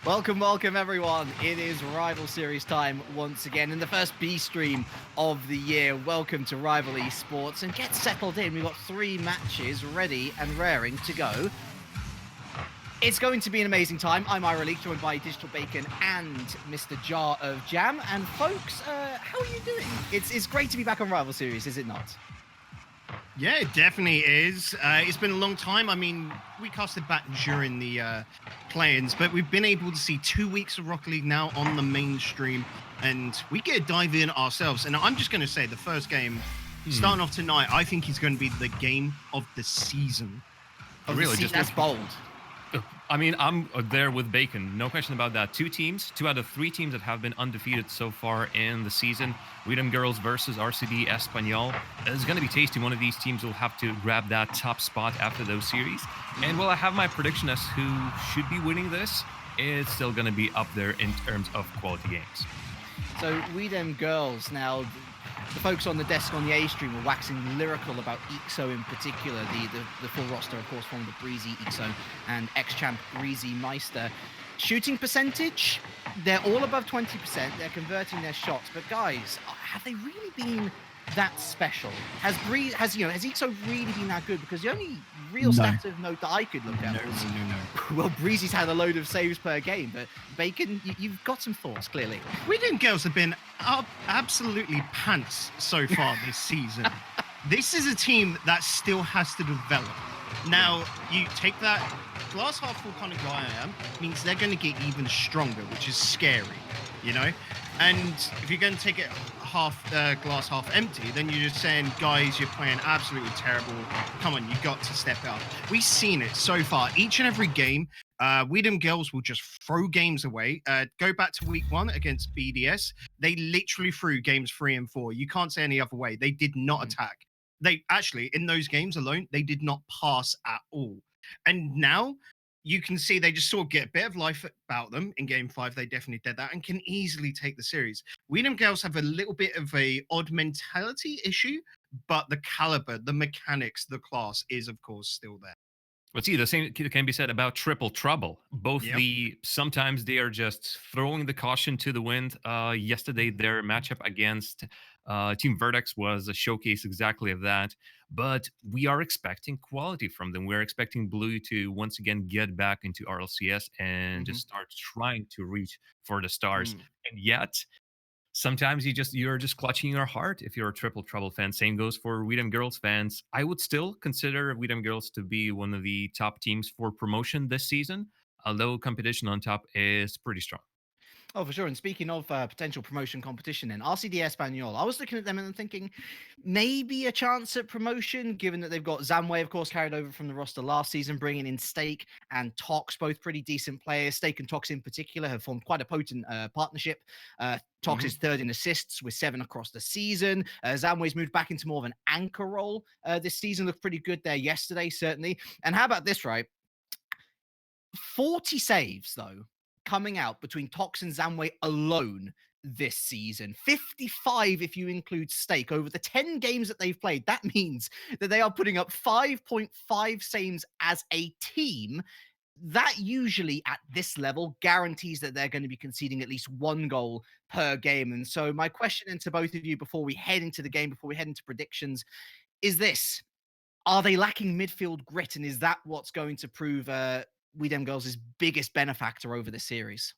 Welcome everyone. It is Rival Series time once again in the first B stream of the year. Welcome to Rival Esports and get settled in. We've got 3 matches ready and raring to go. It's going to be an amazing time. I'm Ira Leak, joined by Digital Bacon and Mr. Jar of Jam. And folks, how are you doing? It's great to be back on Rival Series, is it not? Yeah, it definitely is. It's been a long time. I mean, we casted back during the play-ins, but we've been able to see 2 weeks of Rocket League now on the mainstream, and we get to dive in ourselves. And I'm just going to say, the first game, starting off tonight, I think is going to be the game of the season. Really? That's bold. I mean, I'm there with Bacon. No question about that. 2 out of 3 teams that have been undefeated so far in the season. Weedham Girls versus RCD Espanyol. It's going to be tasty. One of these teams will have to grab that top spot after those series. And while I have my prediction as who should be winning this, it's still going to be up there in terms of quality games. So Weedham Girls, now the folks on the desk on the A stream were waxing lyrical about EXO in particular, the full roster, of course, from the Breezy, EXO, and ex-champ Breezy Meister. Shooting percentage, they're all above 20%. They're converting their shots. But guys, have they really been that special? Has EXO really been that good? Because the only real stat of note that I could look at was, well, Breezy's had a load of saves per game, but Bacon, you've got some thoughts, clearly. Weedham Girls have been absolutely pants so far this season. This is a team that still has to develop. Now, you take that glass half full kind of guy I am, means they're going to get even stronger, which is scary, you know? And if you're going to take it glass half empty, then you're just saying, guys, you're playing absolutely terrible. Come on, you got to step up. We've seen it so far. Each and every game, Weedham Girls will just throw games away. Go back to week 1 against BDS. They literally threw games 3 and 4. You can't say any other way. They did not attack. They actually, in those games alone, they did not pass at all. And now you can see they just sort of get a bit of life about them. In game 5, they definitely did that and can easily take the series. Weedham Girls have a little bit of a odd mentality issue, but the caliber, the mechanics, the class is, of course, still there. But see, the same can be said about Triple Trouble. Sometimes they are just throwing the caution to the wind. Yesterday, their matchup against Team Vertex was a showcase exactly of that. But we are expecting quality from them. We're expecting Blue to once again get back into RLCS and just start trying to reach for the stars. And yet, sometimes you're just clutching your heart if you're a Triple Trouble fan. Same goes for Weedham Girls fans. I would still consider Weedham Girls to be one of the top teams for promotion this season, although competition on top is pretty strong. Oh, for sure. And speaking of potential promotion competition, then RCD Espanyol, I was looking at them and thinking maybe a chance at promotion, given that they've got Zamway, of course, carried over from the roster last season, bringing in Stake and Tox, both pretty decent players. Stake and Tox in particular have formed quite a potent partnership. Tox is 3rd in assists with 7 across the season. Zamway's moved back into more of an anchor role this season. Looked pretty good there yesterday, certainly. And how about this, right? 40 saves, though, coming out between Tox and Zamway alone this season. 55 if you include Stake. Over the 10 games that they've played, that means that they are putting up 5.5 saves as a team. That usually at this level guarantees that they're going to be conceding at least 1 goal per game. And so my question into both of you before we head into the game, before we head into predictions, is this: are they lacking midfield grit? And is that what's going to prove Weedham Girls' biggest benefactor over the series?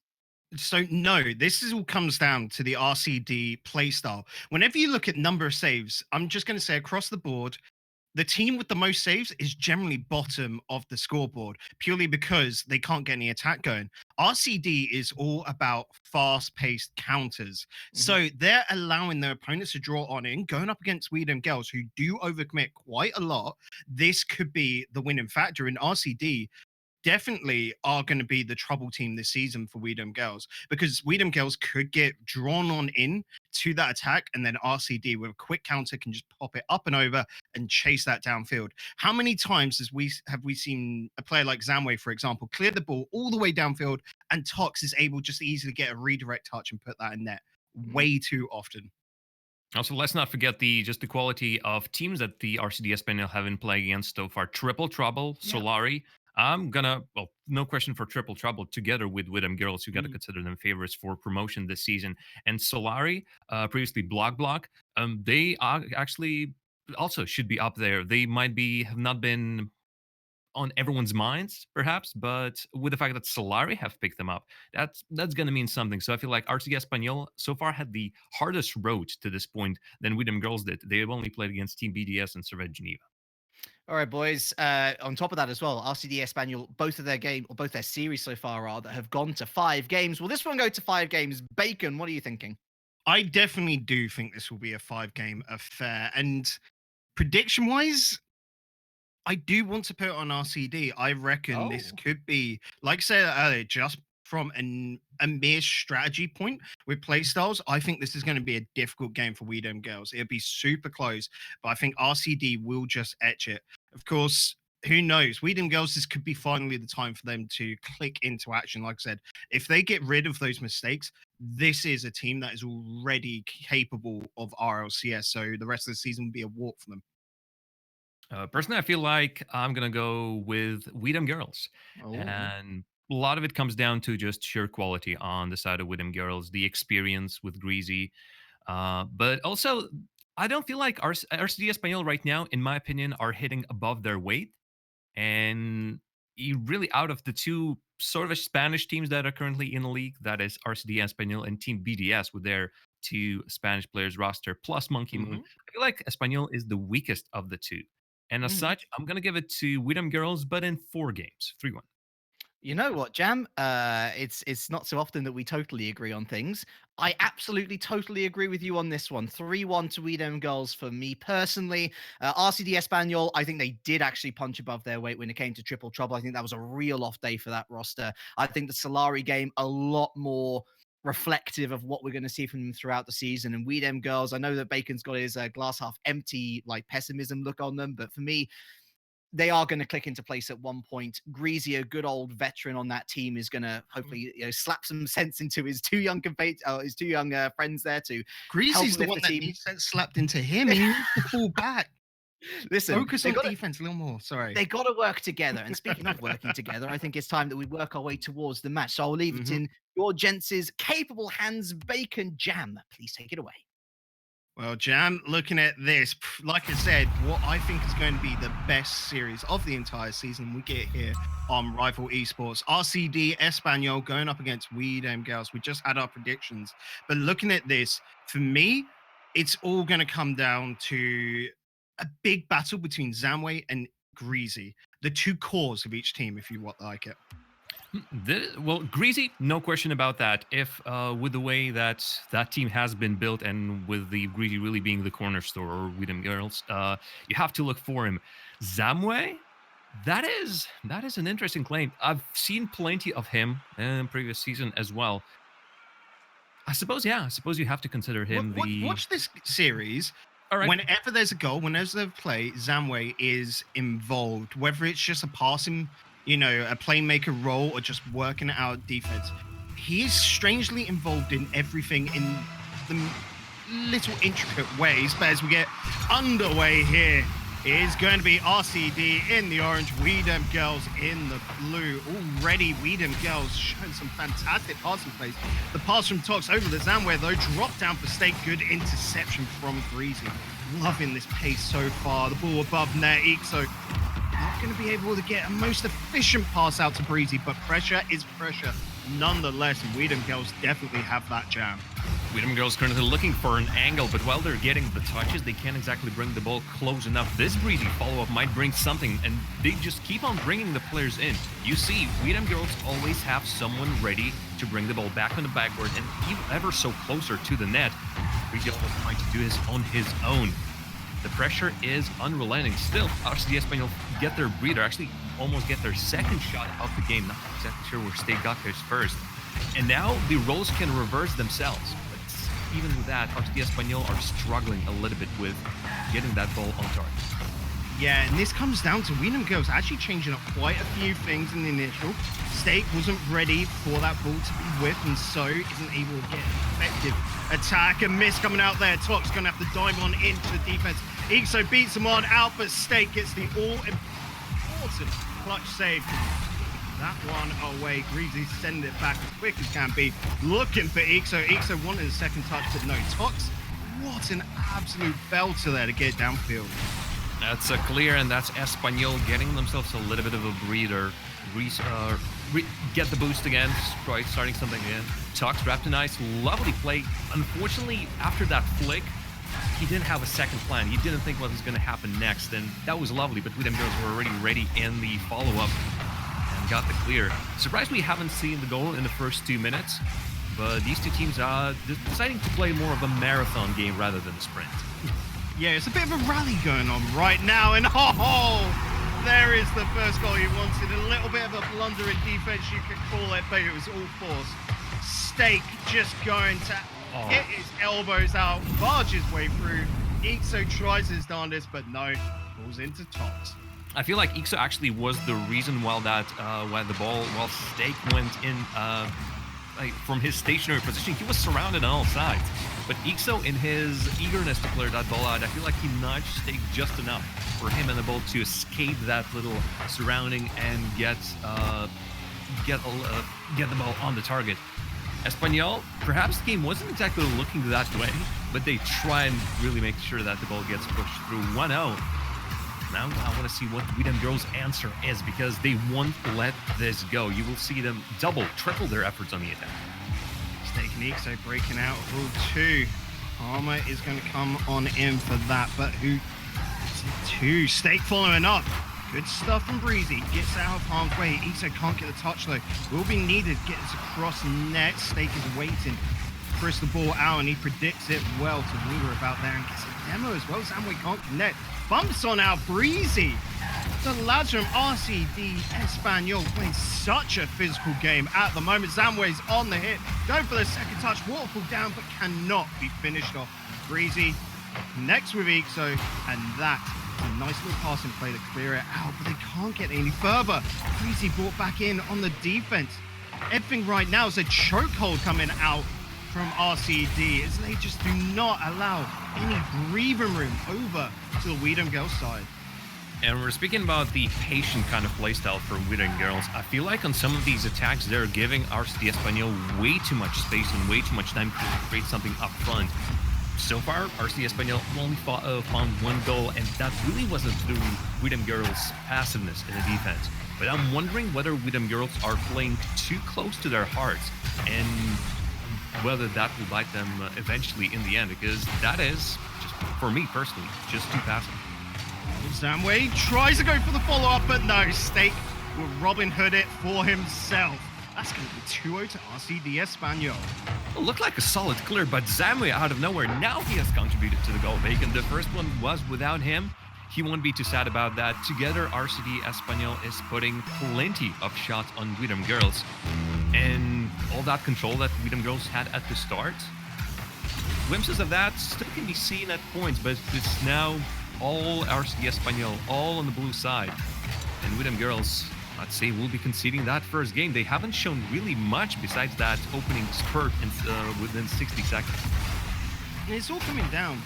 So no, this all comes down to the RCD playstyle. Whenever you look at number of saves, I'm just going to say across the board, the team with the most saves is generally bottom of the scoreboard, purely because they can't get any attack going. RCD is all about fast-paced counters. So they're allowing their opponents to draw on in, going up against Weedham Girls, who do overcommit quite a lot. This could be the winning factor. In RCD definitely are going to be the trouble team this season for Weedham Girls, because Weedham Girls could get drawn on in to that attack, and then RCD with a quick counter can just pop it up and over and chase that downfield. How many times have we seen a player like Zamway, for example, clear the ball all the way downfield, and Tox is able just to easily get a redirect touch and put that in net? Way too often. Also, let's not forget the quality of teams that the RCD Espanyol have been playing against so far. Triple Trouble, Solari, well, no question for Triple Trouble together with Widom Girls. You got to consider them favorites for promotion this season. And Solari, previously Block, they are actually also should be up there. They might have not been on everyone's minds, perhaps, but with the fact that Solari have picked them up, that's going to mean something. So I feel like RCD Espanyol so far had the hardest road to this point than Widom Girls did. They've only played against Team BDS and Servette Geneva. All right, boys. On top of that as well, RCD Espanyol, both their series so far rather, have gone to 5 games. Will this one go to 5 games? Bacon, what are you thinking? I definitely do think this will be a 5-game affair. And prediction-wise, I do want to put it on RCD. I reckon this could be, like I said earlier, just from a mere strategy point with playstyles, I think this is going to be a difficult game for Widom Girls. It'll be super close, but I think RCD will just etch it. Of course, who knows? Widom Girls, this could be finally the time for them to click into action. Like I said, if they get rid of those mistakes, this is a team that is already capable of RLCS. So the rest of the season will be a walk for them. Personally, I feel like I'm going to go with Widom Girls. And a lot of it comes down to just sheer quality on the side of Widom Girls, the experience with Greasy. But also, I don't feel like RCD Espanyol right now, in my opinion, are hitting above their weight. And really, out of the two sort of Spanish teams that are currently in the league, that is RCD Espanyol and Team BDS with their 2 Spanish players roster plus Monkey Moon, I feel like Espanyol is the weakest of the two. And as such, I'm going to give it to Widom Girls, but in 4 games, 3-1. You know what, Jam? It's not so often that we totally agree on things. I absolutely totally agree with you on this one. 3-1 to Widom Girls for me personally. RCD Espanyol, I think they did actually punch above their weight when it came to Triple Trouble. I think that was a real off day for that roster. I think the Solari game, a lot more reflective of what we're going to see from them throughout the season. And Widom Girls, I know that Bacon's got his glass half empty, like pessimism look on them, but for me, they are going to click into place at one point. Greasy, a good old veteran on that team, is going to hopefully slap some sense into his 2 young friends there to Greasy's the one that needs sense slapped into him. He needs to fall back. Listen, focus on defense a little more. Sorry. They got to work together. And speaking of working together, I think it's time that we work our way towards the match. So I'll leave it in your gents' capable hands. Bacon, Jam, please take it away. Well, Jam, looking at this, like I said, what I think is going to be the best series of the entire season, we get here on Rival Esports. RCD Espanyol going up against Widom Girls. We just had our predictions. But looking at this, for me, it's all going to come down to a big battle between Zamway and Greasy, the 2 cores of each team, if you like it. Well, Greasy, no question about that. If with the way that team has been built, and with the Greasy really being the cornerstone or Widom Girls, you have to look for him. Zamway, that is an interesting claim. I've seen plenty of him in previous season as well. I suppose you have to consider him. Watch this series. All right. Whenever there's a goal, whenever there's a play, Zamway is involved, whether it's just a passing, a playmaker role or just working out defense. He is strangely involved in everything in the little intricate ways. But as we get underway here, is going to be RCD in the orange, Widom Girls in the blue. Already Widom Girls showing some fantastic passing plays. The pass from Tox over the Zamway, though, drop down for Stake. Good interception from Greasy. Loving this pace so far. The ball above net. Ixo not going to be able to get a most efficient pass out to Breezy, but pressure is pressure nonetheless, and Widom Girls definitely have that Jam. Widom Girls currently looking for an angle, but while they're getting the touches, they can't exactly bring the ball close enough. This Breezy follow-up might bring something, and they just keep on bringing the players in. You see, Widom Girls always have someone ready to bring the ball back on the backboard, and ever so closer to the net. Breezy almost trying to do this on his own. The pressure is unrelenting. Still, RCD Espanyol get their breather, actually almost get their second shot of the game. Not exactly sure where State got theirs first. And now the roles can reverse themselves. But even with that, RCD Espanyol are struggling a little bit with getting that ball on target. Yeah, and this comes down to Widom Girls actually changing up quite a few things in the initial. Stake wasn't ready for that ball to be whipped, and so isn't able to get an effective attack. A miss coming out there. Tox going to have to dive on into the defense. Ixo beats him on out, but Stake gets the all-important clutch save. That one away. Greasy sending it back as quick as can be. Looking for Ixo. Ixo wanted a second touch, but no. Tox, what an absolute belter there to get downfield. That's a clear, and that's Espanyol getting themselves a little bit of a breather. Get the boost again, starting something again. Tox wrapped a nice, lovely play. Unfortunately, after that flick, he didn't have a second plan. He didn't think what was going to happen next, and that was lovely, but Widom Girls were already ready in the follow-up and got the clear. Surprised we haven't seen the goal in the first 2 minutes, but these two teams are deciding to play more of a marathon game rather than a sprint. Yeah, it's a bit of a rally going on right now, and there is the first goal you wanted. A little bit of a blunder in defense, you could call it, but it was all force. Stake just going to get his elbows out, barge his way through. Ixo tries his darndest, but no, falls into Tox. I feel like Ixo actually was the reason while Stake went in from his stationary position. He was surrounded on all sides. But Ixo, in his eagerness to clear that ball out, I feel like he nudged Stake just enough for him and the ball to escape that little surrounding and get the ball on the target. Espanyol, perhaps the game wasn't exactly looking that way, but they try and really make sure that the ball gets pushed through 1-0. Now I want to see what Widom Girls' answer is, because they won't let this go. You will see them triple their efforts on the attack. Stake and Ixo breaking out of rule 2. Armor is going to come on in for that, but who? 2. Stake following up. Good stuff from Breezy. Gets out of harm's way. Ixo can't get the touch though. Will be needed. Gets across net. Stake is waiting. Chris the ball out, and he predicts it well to linger about there and gets a demo as well. Zamway can't connect. Bumps on out Breezy. The lads from RCD Espanyol playing such a physical game at the moment. Zamway's on the hit. Going for the second touch. Waterfall down, but cannot be finished off. Breezy next with Ixo, and that is a nice little passing play to clear it out, but they can't get any further. Breezy brought back in on the defense. Everything right now is a chokehold coming out from RCD, as they just do not allow any breathing room over to the Widom Girls side. And we're speaking about the patient kind of playstyle for Widom Girls. I feel like on some of these attacks, they're giving RCD Espanyol way too much space and way too much time to create something up front. So far, RCD Espanyol only found one goal, and that really wasn't through Widom Girls' passiveness in the defense. But I'm wondering whether Widom Girls are playing too close to their hearts, and whether that will bite them eventually in the end, because that is, just for me personally, just too passive. Zamway tries to go for the follow-up, but no. Stake will Robin Hood it for himself. That's going to be 2-0 to RCD Espanyol. It looked like a solid clear, but Zamway out of nowhere, now he has contributed to the goal. Bacon, the first one was without him. He won't be too sad about that. Together, RCD Espanyol is putting plenty of shots on Widom Girls. And all that control that Widom Girls had at the start, glimpses of that still can be seen at points, but it's now all RCD Espanyol, all on the blue side. And Widom Girls, I'd say, will be conceding that first game. They haven't shown really much besides that opening spurt within 60 seconds. And it's all coming down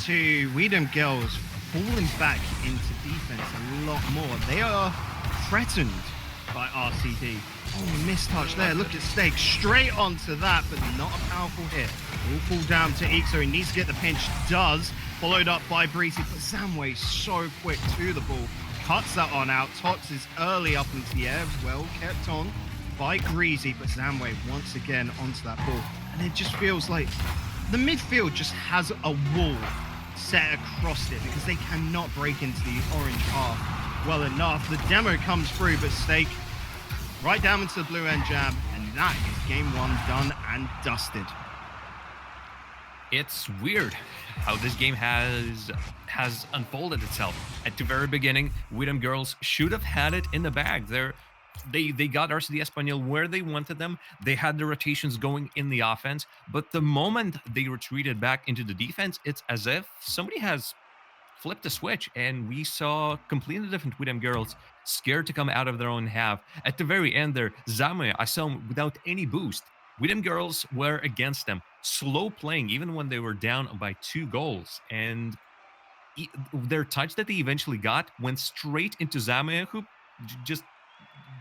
to Widom Girls falling back into defense a lot more. They are threatened by RCD. Oh, missed touch there. Look at Stake. Straight onto that, but not a powerful hit. Will fall down to Ixo. He needs to get the pinch. Does. Followed up by Breezy, but Zamway so quick to the ball. Cuts that on out. Tox is early up into the air. Well kept on by Greasy, but Zamway once again onto that ball. And it just feels like the midfield just has a wall set across it, because they cannot break into the orange half well enough. The demo comes through, but Stake right down into the blue end jam, and that is game 1 done and dusted. It's weird how this game has unfolded itself. At the very beginning, Widom Girls should have had it in the bag. They got RCD Espanyol where they wanted them. They had the rotations going in the offense, but the moment they retreated back into the defense, it's as if somebody has flipped a switch, and we saw completely different Widom Girls, scared to come out of their own half. At the very end there, Zamway, I saw him without any boost. Widom Girls were against them, slow playing even when they were down by 2 goals, and their touch that they eventually got went straight into Zamway, who just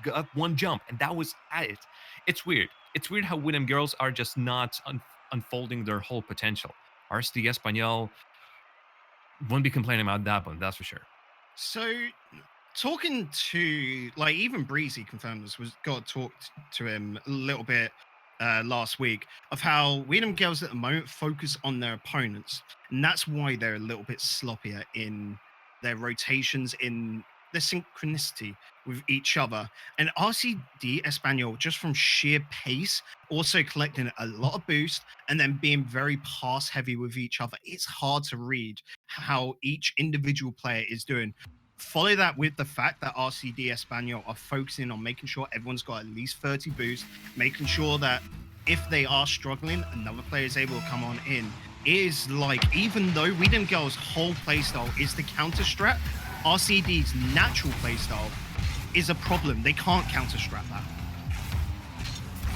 got one jump, and that was at it. It's weird. It's weird how Widom girls are just not unfolding their whole potential. RCD Espanyol won't be complaining about that one, that's for sure. So, talking to like even Breezy confirmed this, was got talked to him a little bit last week of how Weedham girls at the moment focus on their opponents, and that's why they're a little bit sloppier in their rotations, in their synchronicity with each other. And RCD Espanyol, just from sheer pace, also collecting a lot of boost and then being very pass heavy with each other. It's hard to read how each individual player is doing. Follow that with the fact that RCD Espanyol are focusing on making sure everyone's got at least 30 boosts, making sure that if they are struggling, another player is able to come on in. It is like, even though Weedham Girls' whole playstyle is the counter strat, RCD's natural playstyle is a problem. They can't counter strat that.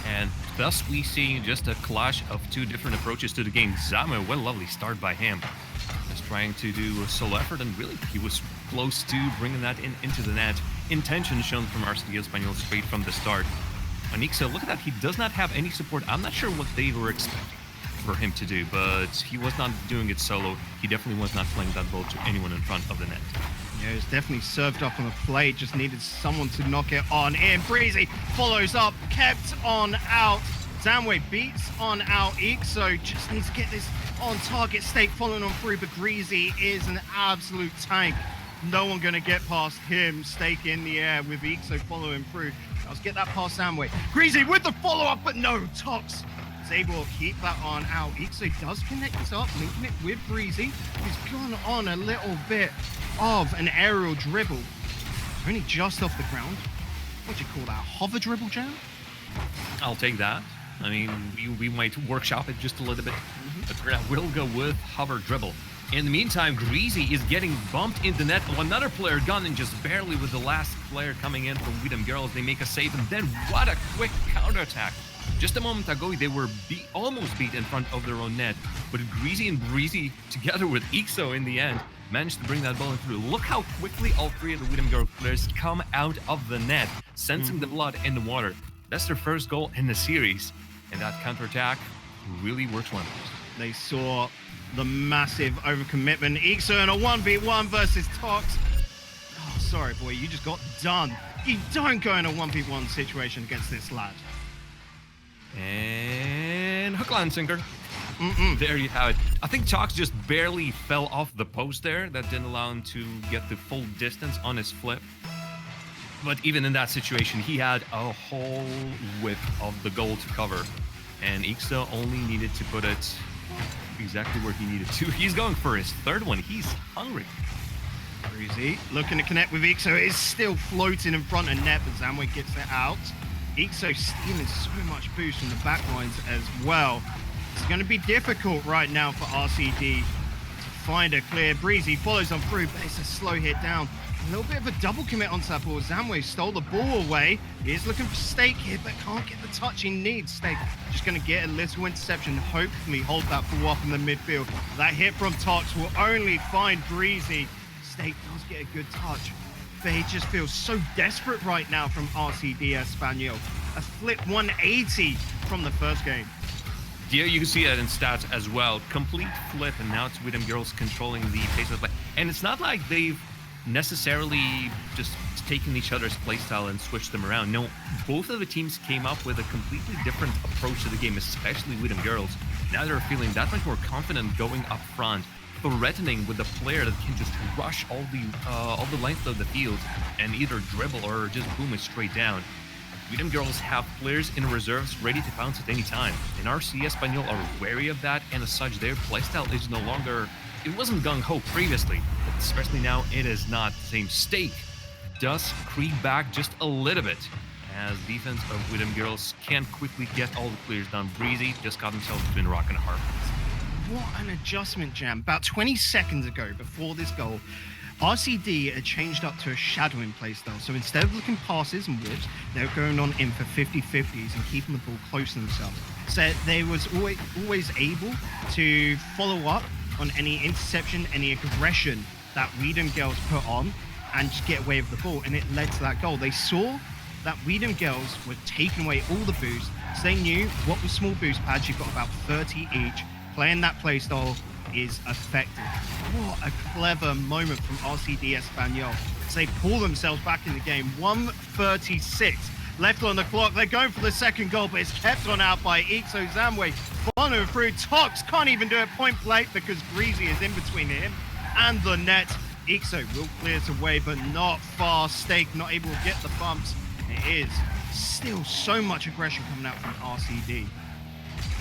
And thus we see just a clash of two different approaches to the game. Zama, what a lovely start by him. Just trying to do a solo effort, and really he was close to bringing that into the net. Intention shown from RCD Espanyol straight from the start. Anixa, look at that, he does not have any support. I'm not sure what they were expecting for him to do, but he was not doing it solo. He definitely was not playing that ball to anyone in front of the net. Yeah, it was definitely served up on the plate, just needed someone to knock it on in. Breezy follows up, kept on out. Zamway beats on out. Ixo just needs to get this on target. Stake following on through, but Greasy is an absolute tank. No one going to get past him. Stake in the air with Ixo following through. Let's get that past Zamway. Greasy with the follow-up, but no, Tox is able to keep that on out. Ixo does connect this up, linking it with Breezy. He's gone on a little bit of an aerial dribble. Only just off the ground. What do you call that? Hover dribble, Jam? I'll take that. I mean, we might workshop it just a little bit. But we'll go with hover dribble. In the meantime, Greasy is getting bumped into net. Another player gone in just barely with the last player coming in from Weedham Girls. They make a save, and then what a quick counterattack. Just a moment ago, they were almost beat in front of their own net. But Greasy and Breezy, together with Ixo in the end, managed to bring that ball in through. Look how quickly all three of the Weedham Girls players come out of the net, sensing the blood in the water. That's their first goal in the series. And that counterattack really works wonders. They saw the massive overcommitment. Ixo in a 1v1 versus Tox. Oh, sorry, boy, you just got done. You don't go in a 1v1 situation against this lad. And hook, line, sinker. There you have it. I think Tox just barely fell off the post there. That didn't allow him to get the full distance on his flip. But even in that situation, he had a whole width of the goal to cover. And Ixo only needed to put it exactly where he needed to. He's going for his third one. He's hungry. Breezy looking to connect with Ixo. It is still floating in front of net, but Zamway gets it out. Ixo stealing so much boost from the backlines as well. It's going to be difficult right now for RCD to find a clear. Breezy follows on through, but it's a slow hit down. A little bit of a double commit onto that ball. Zamway stole the ball away. He is looking for Stake here, but can't get the touch he needs. Stake just going to get a little interception. Hopefully hold that ball up in the midfield. That hit from Tox will only find Breezy. Stake does get a good touch, but he just feels so desperate right now from RCD Espanyol. A flip 180 from the first game. Yeah, you can see that in stats as well. Complete flip, and now it's Widham Girls controlling the pace of play. And it's not like they've necessarily just taken each other's playstyle and switched them around. No, both of the teams came up with a completely different approach to the game, especially Widham Girls. Now they're feeling that much more confident going up front, threatening with a player that can just rush all the length of the field and either dribble or just boom it straight down. Widham Girls have players in reserves ready to pounce at any time, and RC Espanyol are wary of that, and as such, their playstyle is no longer. It wasn't gung-ho previously, but especially now it is not. The same Stake does creep back just a little bit, as defense of Widham Girls can't quickly get all the clears done. Breezy just got himself between a rock and a hard place. What an adjustment, Jam. About 20 seconds ago, before this goal, RCD had changed up to a shadowing playstyle. So instead of looking passes and whips, they were going on in for 50-50s and keeping the ball close to themselves. So they was always able to follow up on any interception, any aggression that Weedham Girls put on. and just get away with the ball, and it led to that goal. They saw that Weedham girls were taking away all the boosts, so they knew what was small boost pads. You've got about 30 each. Playing that playstyle is effective. What a clever moment from RCD Espanyol as they pull themselves back in the game. 1:36 left on the clock. They're going for the second goal, but it's kept on out by Ixo Zamwe. Following through, Tox can't even do it point blank because Greasy is in between him and the net. Ixo will clear it away, but not far. Stake not able to get the bumps. It is still so much aggression coming out from RCD.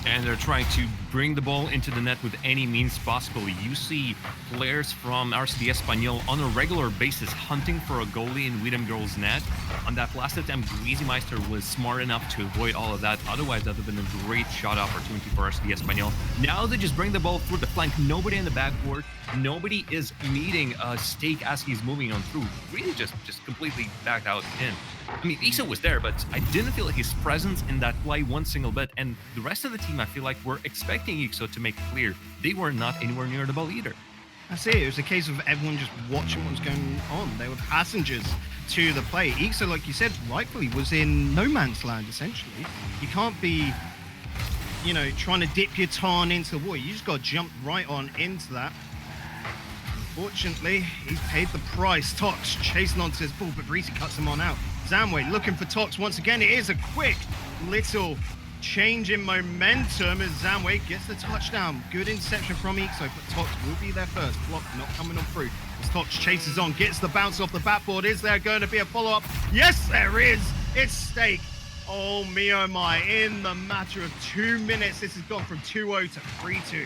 And they're trying to bring the ball into the net with any means possible. You see players from RCD Espanyol on a regular basis hunting for a goalie in Weedham Girls' net. On that last attempt, Greasy Meister was smart enough to avoid all of that. Otherwise, that would have been a great shot opportunity for RCD Espanyol. Now they just bring the ball through the flank. Nobody in the backboard. Nobody is meeting Stake as he's moving on through. Really just completely backed out in. I mean, Ixo was there, but I didn't feel his presence in that play one single bit. And the rest of the team, I feel like, were expecting Ixo to make it clear they were not anywhere near the ball either. That's it. It was a case of everyone just watching what was going on. They were passengers to the play. Ixo, like you said, rightfully was in no man's land, essentially. You can't be, you know, trying to dip your ton into the water. You just got to jump right on into that. Unfortunately, he's paid the price. Tox chasing onto his ball, but Breezy cuts him on out. Zamwe looking for Tox once again. It is a quick little change in momentum as Zamwe gets the touchdown. Good interception from Ixo, but Tox will be there first. Block not coming on through. As Tox chases on, gets the bounce off the backboard. Is there going to be a follow-up? Yes, there is. It's Stake. Oh, me, oh my. In the matter of 2 minutes, this has gone from 2-0 to 3-2.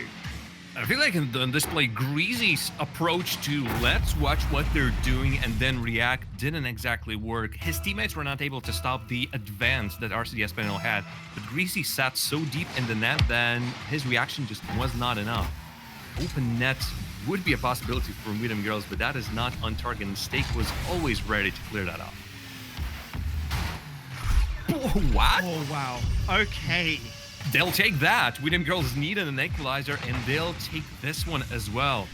I feel like in this play, Greasy's approach to let's watch what they're doing and then react didn't exactly work. His teammates were not able to stop the advance that RCD Espanyol had, but Greasy sat so deep in the net that his reaction just was not enough. Open net would be a possibility for Weedham Girls, but that is not on target, and Stake was always ready to clear that up. What? Oh, wow. Okay. They'll take that. Weedham Girls needed an equalizer, and they'll take this one as well.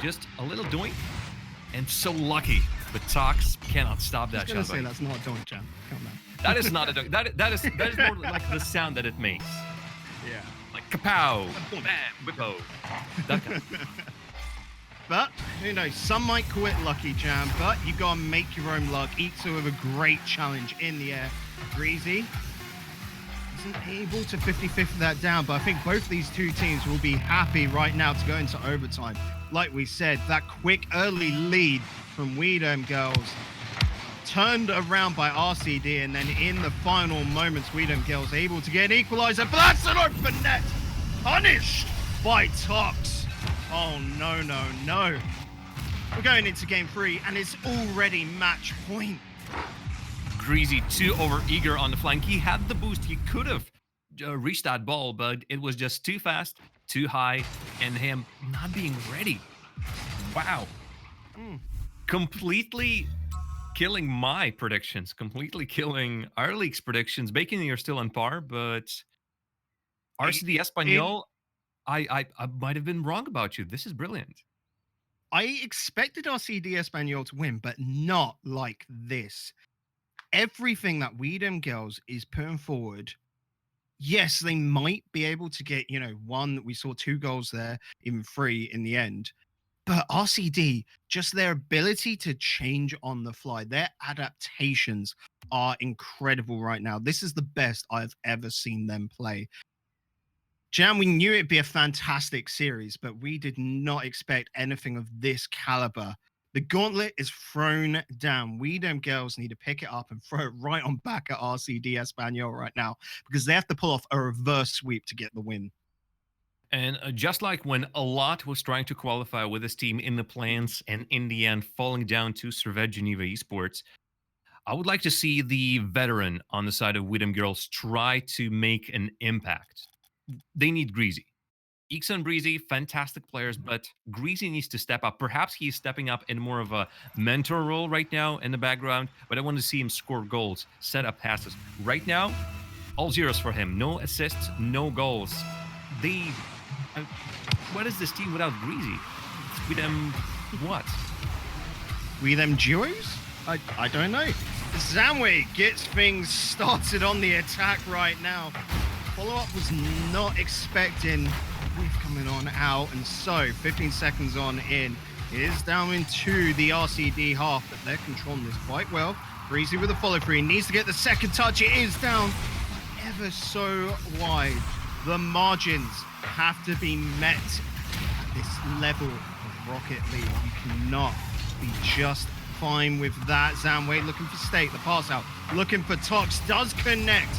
Just a little doink, and so lucky. But Tox cannot stop that shot. I was going to say that's not a doink, Jam. Come on. That is not a doink. That is more like the sound that it makes. Yeah. Like kapow, bam, whippo. That kind. But, who knows, some might call it lucky, Jam, but you got to make your own luck. Ixo with a great challenge in the air. Greasy isn't able to 50-50 that down, but I think both these two teams will be happy right now to go into overtime. Like we said, that quick early lead from Weedham Girls turned around by RCD, and then in the final moments, Weedham Girls able to get an equalizer, but that's an open net, punished by Tox. Oh, no, no, no. We're going into game 3, and it's already match point. Greasy too over-eager on the flank. He had the boost. He could have reached that ball, but it was just too fast, too high, and him not being ready. Wow. Completely killing my predictions, completely killing our league's predictions. Bacon, you're still on par, but RCD Espanyol, I might have been wrong about you. This is brilliant. I expected RCD Espanyol to win, but not like this. Everything that Weedham Girls is putting forward, yes, they might be able to get, you know, one. We saw 2 goals there, even 3 in the end. But RCD, just their ability to change on the fly, their adaptations are incredible right now. This is the best I've ever seen them play. Jam, we knew it'd be a fantastic series, but we did not expect anything of this caliber. The gauntlet is thrown down. Weedham Girls need to pick it up and throw it right on back at RCD Espanyol right now, because they have to pull off a reverse sweep to get the win. And just like when a lot was trying to qualify with this team in the plans and in the end falling down to Servette Geneva Esports, I would like to see the veteran on the side of Weedham Girls try to make an impact. They need Greasy. Ixo and Breezy, fantastic players, but Greasy needs to step up. Perhaps he's stepping up in more of a mentor role right now in the background, but I want to see him score goals, set up passes. Right now, all zeros for him. No assists, no goals. What is this team without Greasy? It's with them, what? We them duos? I don't know. Zamwe gets things started on the attack right now. Follow-up was not expecting We've coming on out, and so 15 seconds on in, it is down into the RCD half, but they're controlling this quite well. Breezy with a follow-through, he needs to get the second touch. It is down ever so wide. The margins have to be met at this level of Rocket League. You cannot be just fine with that. Zamwe looking for State, the pass out, looking for Tox, does connect.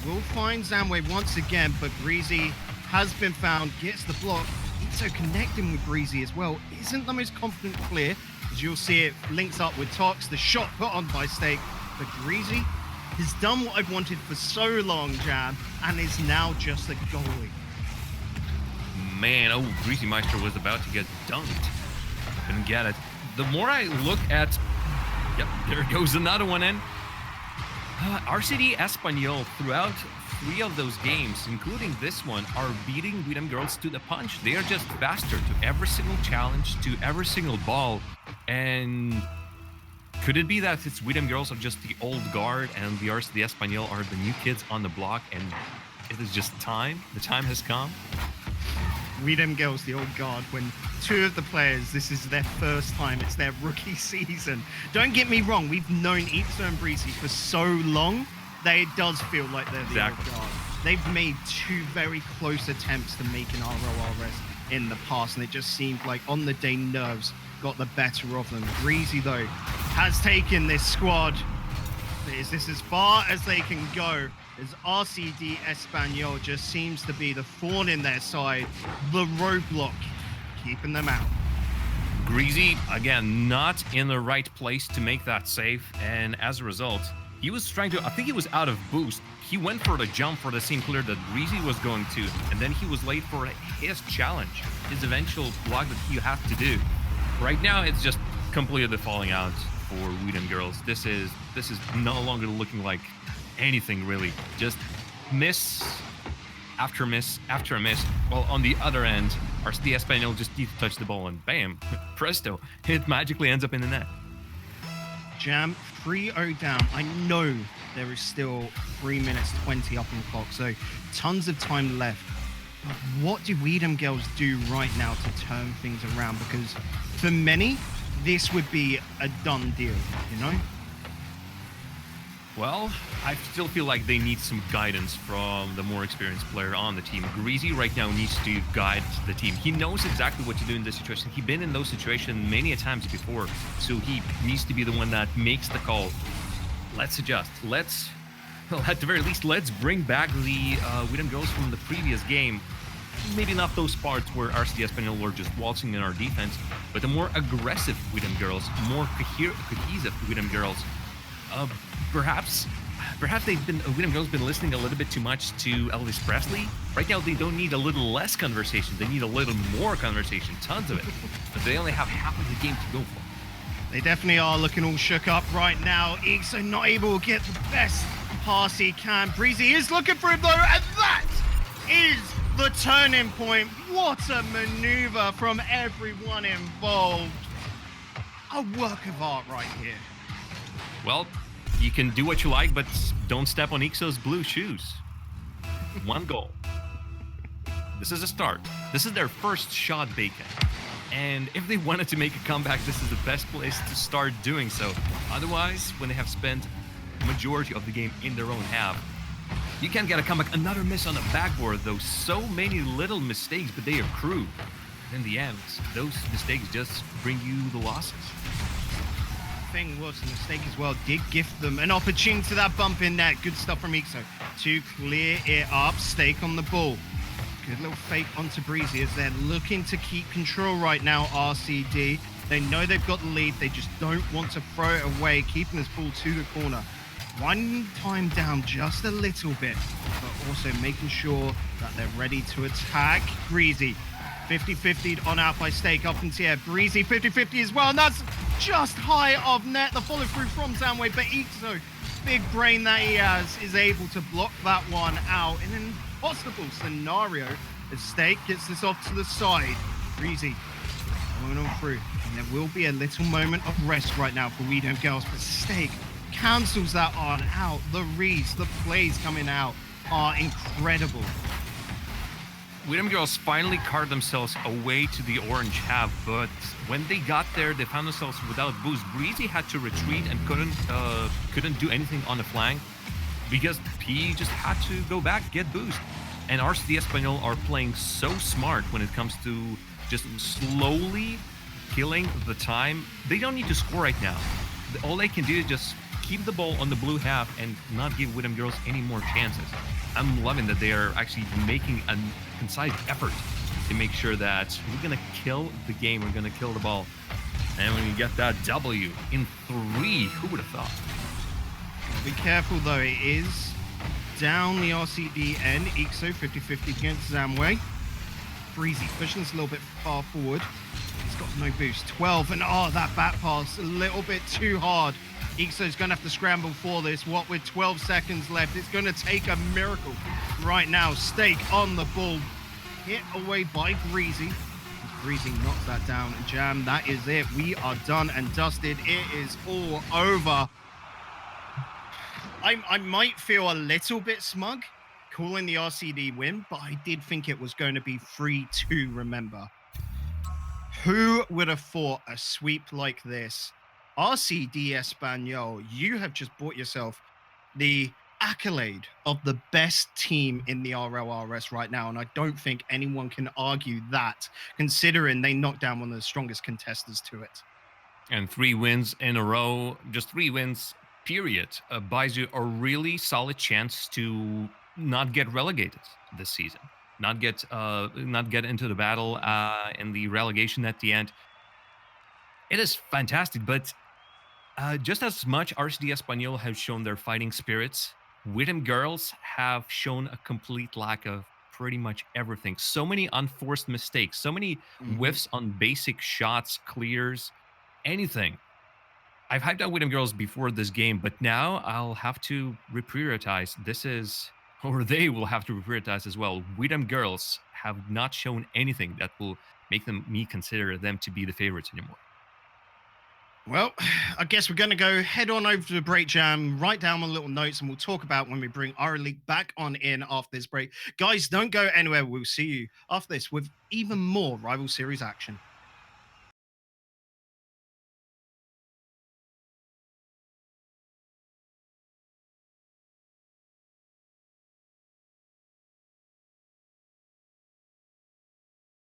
He will find Zamwe once again, but Breezy has been found, gets the block. Ixo connecting with Breezy as well. Isn't the most confident clear. As you'll see, it links up with Tox, the shot put on by Stake. But Breezy has done what I've wanted for so long, Jam, and is now just a goalie. Man, oh, Greasy Meister was about to get dunked. Couldn't get it. The more I look at... Yep, there goes another one in. RCD Espanyol throughout 3 of those games, including this one, are beating Widom Girls to the punch. They are just faster to every single challenge, to every single ball. And could it be that it's Widom Girls are just the old guard and the RCD Espanyol are the new kids on the block, and it is just time? The time has come? Widom Girls, the old guard, when 2 of the players, this is their first time, it's their rookie season. Don't get me wrong, we've known Ixo and Breezy for so long that it does feel like they're the old guard. They've made 2 very close attempts to make an RORS in the past, and it just seemed like on the day nerves got the better of them. Breezy, though, has taken this squad. Is this as far as they can go? As RCD Espanyol just seems to be the thorn in their side, the roadblock, keeping them out. Greasy, again, not in the right place to make that save, and as a result, he was trying to, I think he was out of boost. He went for the jump for the same clear that Greasy was going to, and then he was late for his challenge, his eventual block that he had to do. Right now, it's just completely falling out for Widom Girls. This is no longer looking like anything really. Just miss after miss after miss. Well, on the other end, RCD Espanyol just needs to touch the ball and bam, presto, it magically ends up in the net. Jam, 3-0 down. I know there is still 3 minutes 20 up on the clock, so tons of time left. But what do Widom Girls do right now to turn things around? Because for many, this would be a done deal, you know? Well, I still feel like they need some guidance from the more experienced player on the team. Greasy right now needs to guide the team. He knows exactly what to do in this situation. He's been in those situations many a times before, so he needs to be the one that makes the call. Let's adjust. Well, at the very least, let's bring back the Widom Girls from the previous game. Maybe not those parts where RCD Espanyol were just waltzing in our defense, but the more aggressive Widom Girls, more cohesive Widom Girls. Perhaps Widom Girls been listening a little bit too much to Elvis Presley. Right now, they don't need a little less conversation. They need a little more conversation, tons of it. But they only have half of the game to go for. They definitely are looking all shook up right now. Ixo not able to get the best pass he can. Breezy is looking for him though, and that is the turning point. What a maneuver from everyone involved. A work of art right here. Well, you can do what you like, but don't step on Ixo's blue shoes. 1 goal. This is a start. This is their first shot bacon. And if they wanted to make a comeback, this is the best place to start doing so. Otherwise, when they have spent the majority of the game in their own half, you can't get a comeback. Another miss on the backboard, though. So many little mistakes, but they accrue. And in the end, those mistakes just bring you the losses. Thing was a mistake as well, did gift them an opportunity to that bump in net. Good stuff from Ixo to clear it up. Stake on the ball. Good little fake onto Breezy as they're looking to keep control right now, RCD. They know they've got the lead, they just don't want to throw it away, keeping this ball to the corner. One time down just a little bit, but also making sure that they're ready to attack. Breezy 50-50 on out by Stake up into the air. Breezy 50-50 as well, and that's just high of net. The follow through from Zamwe, but Ixo, big brain that he has, is able to block that one out in an impossible scenario as Stake gets this off to the side. Breezy going on through. And there will be a little moment of rest right now for Weedham Girls, but Stake cancels that on out. The reads, the plays coming out are incredible. Widom Girls finally carved themselves away to the orange half, but when they got there, they found themselves without boost. Breezy had to retreat and couldn't do anything on the flank because P just had to go back, get boost. And RCD Espanyol are playing so smart when it comes to just slowly killing the time. They don't need to score right now. All they can do is just keep the ball on the blue half and not give Widom Girls any more chances. I'm loving that they are actually making a concise effort to make sure that we're going to kill the game, we're going to kill the ball. And when you get that W in 3, who would have thought? Be careful though, it is down the RCD end. Ixo 50-50 against Zamway. Breezy pushing this a little bit far forward. He's got no boost. 12 and that back pass a little bit too hard. Ixo's going to have to scramble for this. What with 12 seconds left, it's going to take a miracle right now. Stake on the ball, hit away by Breezy. Breezy knocks that down and Jam. That is it. We are done and dusted. It is all over. I might feel a little bit smug calling the RCD win, but I did think it was going to be 3-2, remember. Who would have thought a sweep like this? RCD Espanyol, you have just bought yourself the accolade of the best team in the RLRS right now, and I don't think anyone can argue that, considering they knocked down one of the strongest contesters to it. And 3 wins in a row, just 3 wins, period, buys you a really solid chance to not get relegated this season, not get into the battle in the relegation at the end. It is fantastic, but just as much RCD Espanyol have shown their fighting spirits, Widom Girls have shown a complete lack of pretty much everything. So many unforced mistakes, so many whiffs on basic shots, clears, anything. I've hyped out Widom Girls before this game, but now I'll have to reprioritize. They will have to reprioritize as well. Widom Girls have not shown anything that will make me consider them to be the favorites anymore. Well, I guess we're going to go head on over to the break, Jam, write down my little notes, and we'll talk about when we bring our league back on in after this break. Guys, don't go anywhere. We'll see you after this with even more Rival Series action.